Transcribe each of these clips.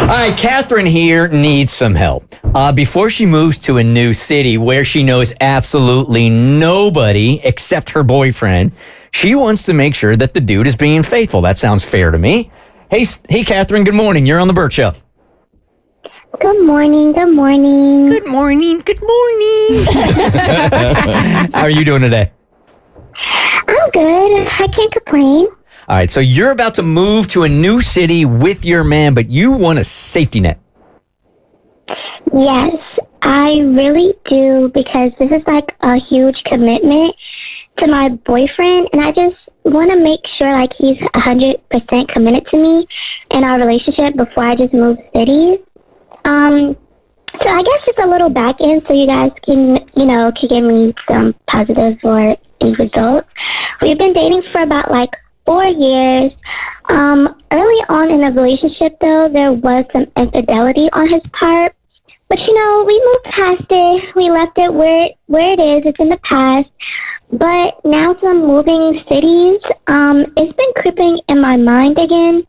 All right, Catherine here needs some help. Before she moves to a new city where she knows absolutely nobody except her boyfriend, she wants to make sure that the dude is being faithful. That sounds fair to me. Hey, Catherine, good morning. You're on the Bert Show. Good morning. Good morning. How are you doing today? I'm good. I can't complain. All right, so you're about to move to a new city with your man, but you want a safety net. Yes, I really do, because this is like a huge commitment to my boyfriend, and I just want to make sure like he's 100% committed to me in our relationship before I just move cities. So I guess just a little back end so you guys can give me some positive or any results. We've been dating for about like 4 years. Early on in the relationship, though, there was some infidelity on his part. But, we moved past it. We left it where it is. It's in the past. But now that I'm moving cities, it's been creeping in my mind again.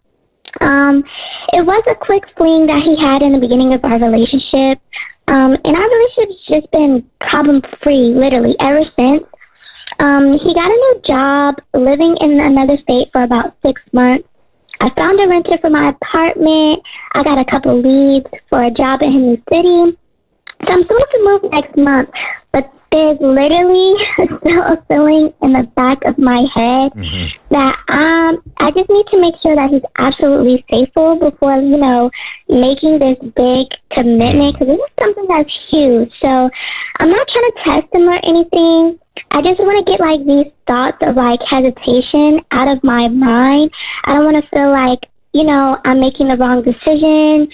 It was a quick fling that he had in the beginning of our relationship. And our relationship's just been problem-free, literally, ever since. He got a new job, living in another state for about 6 months. I found a renter for my apartment. I got a couple leads for a job in a new city. So I'm supposed to move next month, but there's literally still a feeling in the back of my head that I just need to make sure that he's absolutely faithful before, making this big commitment, because this is something that's huge. So I'm not trying to test him or anything. I just want to get like these thoughts of like hesitation out of my mind. I don't want to feel like, I'm making the wrong decision.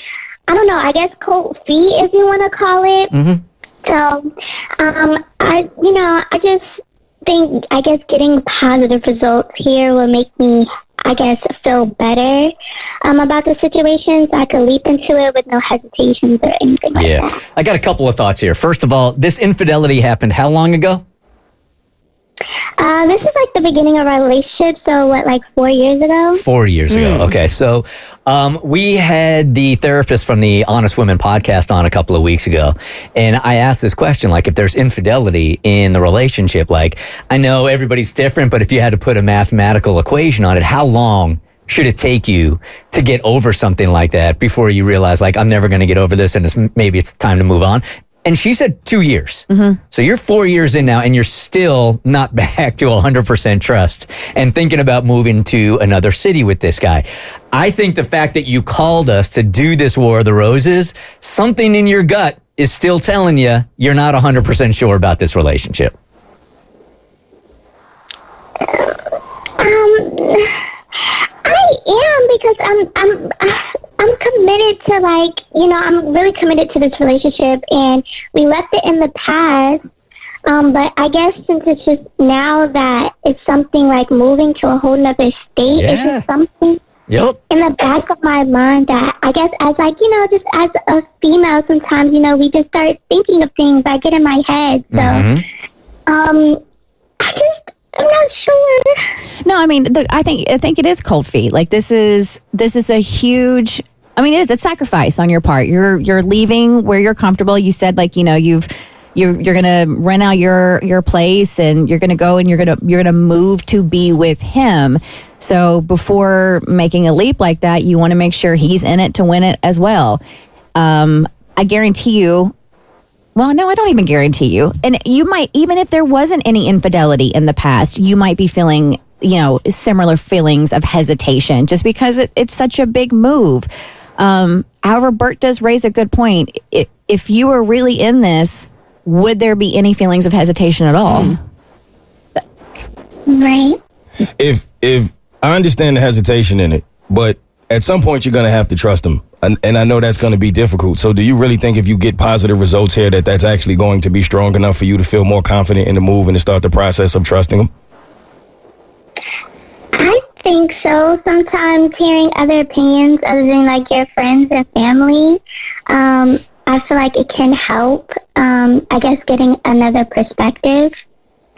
I don't know, I guess cold feet, if you want to call it. So, I just think, getting positive results here will make me, feel better about the situation, so I could leap into it with no hesitations or anything like that. I got a couple of thoughts here. First of all, this infidelity happened how long ago? This is like the beginning of our relationship, so like 4 years ago? 4 years ago, okay. So we had the therapist from the Honest Women podcast on a couple of weeks ago, and I asked this question, like if there's infidelity in the relationship, like I know everybody's different, but if you had to put a mathematical equation on it, how long should it take you to get over something like that before you realize like I'm never going to get over this and maybe it's time to move on? And she said 2 years. So you're 4 years in now and you're still not back to 100% trust and thinking about moving to another city with this guy. I think the fact that you called us to do this War of the Roses, something in your gut is still telling you you're not 100% sure about this relationship. I am, because I'm committed to I'm really committed to this relationship, and we left it in the past. But I guess since it's just now that it's something like moving to a whole nother state, it's just something in the back of my mind that I guess as just as a female, sometimes, we just start thinking of things that get in my head. So, I'm not sure. No, I mean, I think it is cold feet. Like this is a huge. I mean, it is a sacrifice on your part. You're leaving where you're comfortable. You said you're gonna rent out your place and you're gonna go and you're gonna move to be with him. So before making a leap like that, you want to make sure he's in it to win it as well. I guarantee you. Well, no, I don't even guarantee you. And you might, even if there wasn't any infidelity in the past, you might be feeling, similar feelings of hesitation just because it's such a big move. However, Bert does raise a good point. If you were really in this, would there be any feelings of hesitation at all? Right. If I understand the hesitation in it, but at some point you're going to have to trust him. And I know that's going to be difficult. So do you really think if you get positive results here that's actually going to be strong enough for you to feel more confident in the move and to start the process of trusting him? I think so. Sometimes hearing other opinions other than like your friends and family, I feel like it can help, getting another perspective.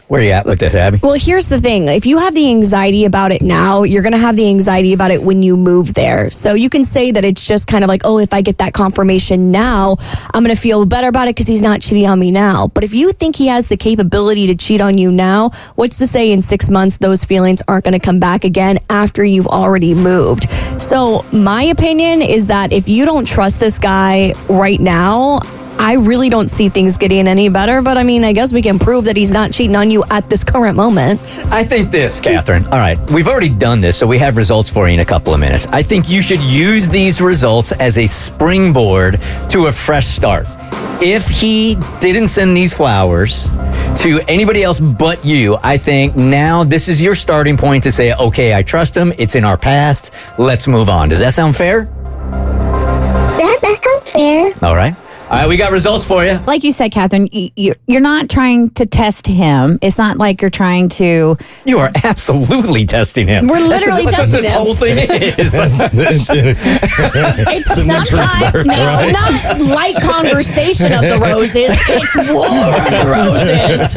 Where are you at with this, Abby? Well, here's the thing. If you have the anxiety about it now, you're going to have the anxiety about it when you move there. So you can say that it's just kind of like, oh, if I get that confirmation now, I'm going to feel better about it because he's not cheating on me now. But if you think he has the capability to cheat on you now, what's to say in 6 months those feelings aren't going to come back again after you've already moved? So my opinion is that if you don't trust this guy right now, I really don't see things getting any better, but I mean, I guess we can prove that he's not cheating on you at this current moment. I think this, Catherine. All right, we've already done this, so we have results for you in a couple of minutes. I think you should use these results as a springboard to a fresh start. If he didn't send these flowers to anybody else but you, I think now this is your starting point to say, okay, I trust him. It's in our past. Let's move on. Does that sound fair? That sounds fair. All right. All right, we got results for you. Like you said, Catherine, you're not trying to test him. It's not like you're trying to... You are absolutely testing him. We're literally that's testing this him. whole thing is. It's sometimes not light conversation of the roses. It's war of the roses.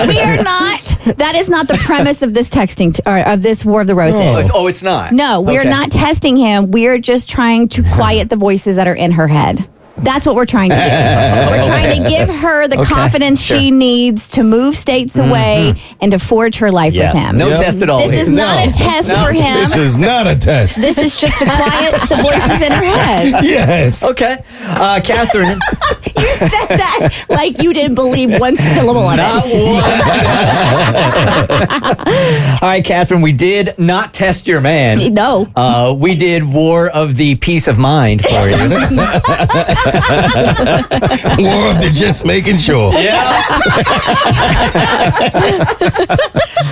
We are not... That is not the premise of this texting, or of this War of the Roses. Oh, it's not? No, we are not testing him. We are just trying to quiet the voices that are in her head. That's what we're trying to do. We're trying to give her the confidence she needs to move states away and to forge her life with him. No test at all. This is not a test for him. This is not a test. This is just to quiet the voices in her head. Yes. Okay. Catherine. You said that like you didn't believe one syllable of Not it. one. All right, Catherine, we did not test your man. No. We did War of the Peace of Mind for you. War of the just making sure. Yeah.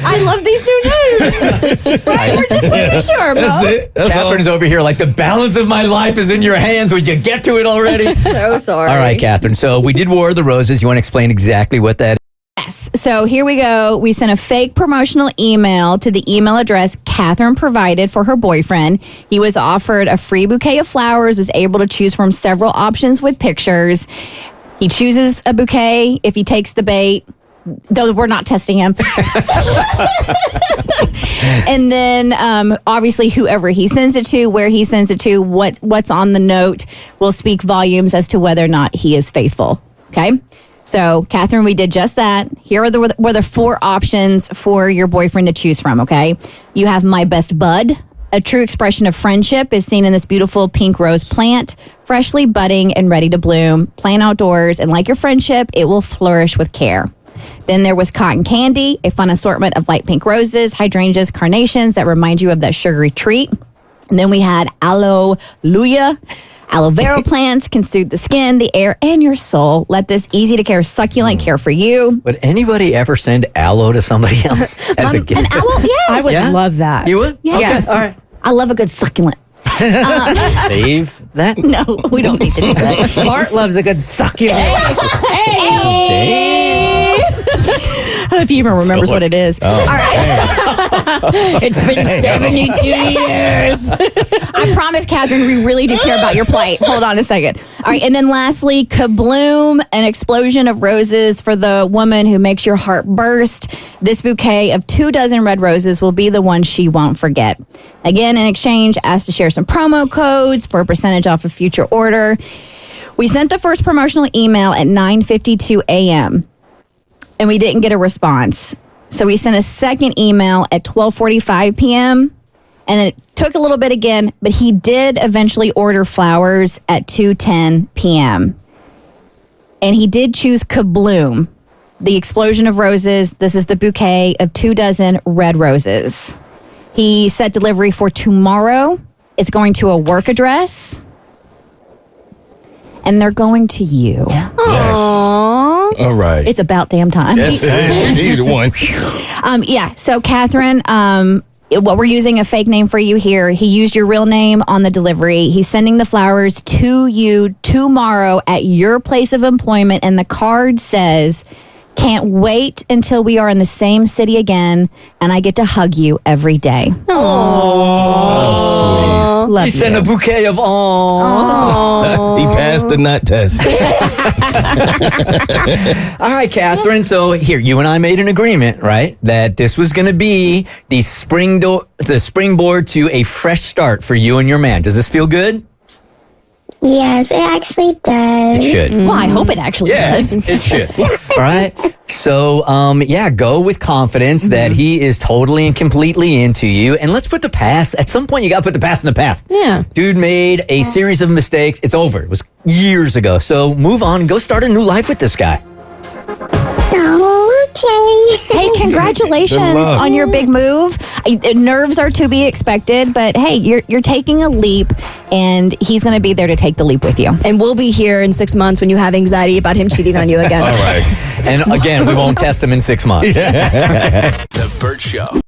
I love these new names. Right? We're just making sure, bro. That's it. That's Catherine's over here like the balance of my life is in your hands. Would you get to it already? So sorry. All right, Catherine. So we did War of the Roses. You want to explain exactly what that is? Yes. So here we go. We sent a fake promotional email to the email address Catherine provided for her boyfriend. He was offered a free bouquet of flowers, was able to choose from several options with pictures. He chooses a bouquet if he takes the bait. Though we're not testing him. And then obviously whoever he sends it to, where he sends it to, what's on the note will speak volumes as to whether or not he is faithful. Okay? So, Catherine, we did just that. Here were the four options for your boyfriend to choose from, okay? You have my best bud. A true expression of friendship is seen in this beautiful pink rose plant, freshly budding and ready to bloom. Plant outdoors, and like your friendship, it will flourish with care. Then there was cotton candy, a fun assortment of light pink roses, hydrangeas, carnations that remind you of that sugary treat. And then we had Aloe vera plants can soothe the skin, the air, and your soul. Let this easy-to-care succulent care for you. Would anybody ever send aloe to somebody else as a gift? An aloe, yes. I would love that. You would? Yes. Okay. All right. I love a good succulent. Save that. No, we don't need to do that. Bart loves a good succulent. If he even remembers what it is. Oh. All right. It's been 72 years. I promise, Catherine, we really do care about your plight. Hold on a second. All right. And then lastly, kabloom, an explosion of roses for the woman who makes your heart burst. This bouquet of 24 red roses will be the one she won't forget. Again, in exchange, asked to share some promo codes for a percentage off a future order. We sent the first promotional email at 9:52 a.m. and we didn't get a response. So we sent a second email at 12:45 p.m. and then it took a little bit again, but he did eventually order flowers at 2:10 p.m. And he did choose kabloom, the explosion of roses. This is the bouquet of 24 red roses. He set delivery for tomorrow. It's going to a work address. And they're going to you. Yes. All right. It's about damn time. Yes, it is. Either one. Yeah. So, Catherine, what we're using a fake name for you here. He used your real name on the delivery. He's sending the flowers to you tomorrow at your place of employment. And the card says, Can't wait until we are in the same city again and I get to hug you every day. Oh, Love he sent you. a bouquet of He passed the nut test. All right, Catherine. So here, you and I made an agreement, right? That this was going to be the springboard to a fresh start for you and your man. Does this feel good? Yes, it actually does. It should. Well, I hope it actually Yes, does. it should. All right. So, go with confidence that he is totally and completely into you. And let's put the past, at some point, you got to put the past in the past. Yeah. Dude made a series of mistakes. It's over. It was years ago. So move on and go start a new life with this guy. Oh, okay. Hey, congratulations Good luck. on your big move. Nerves are to be expected, but hey, you're taking a leap, and he's going to be there to take the leap with you. And we'll be here in 6 months when you have anxiety about him cheating on you again. All right. And again, we won't test him in 6 months. The Bert Show.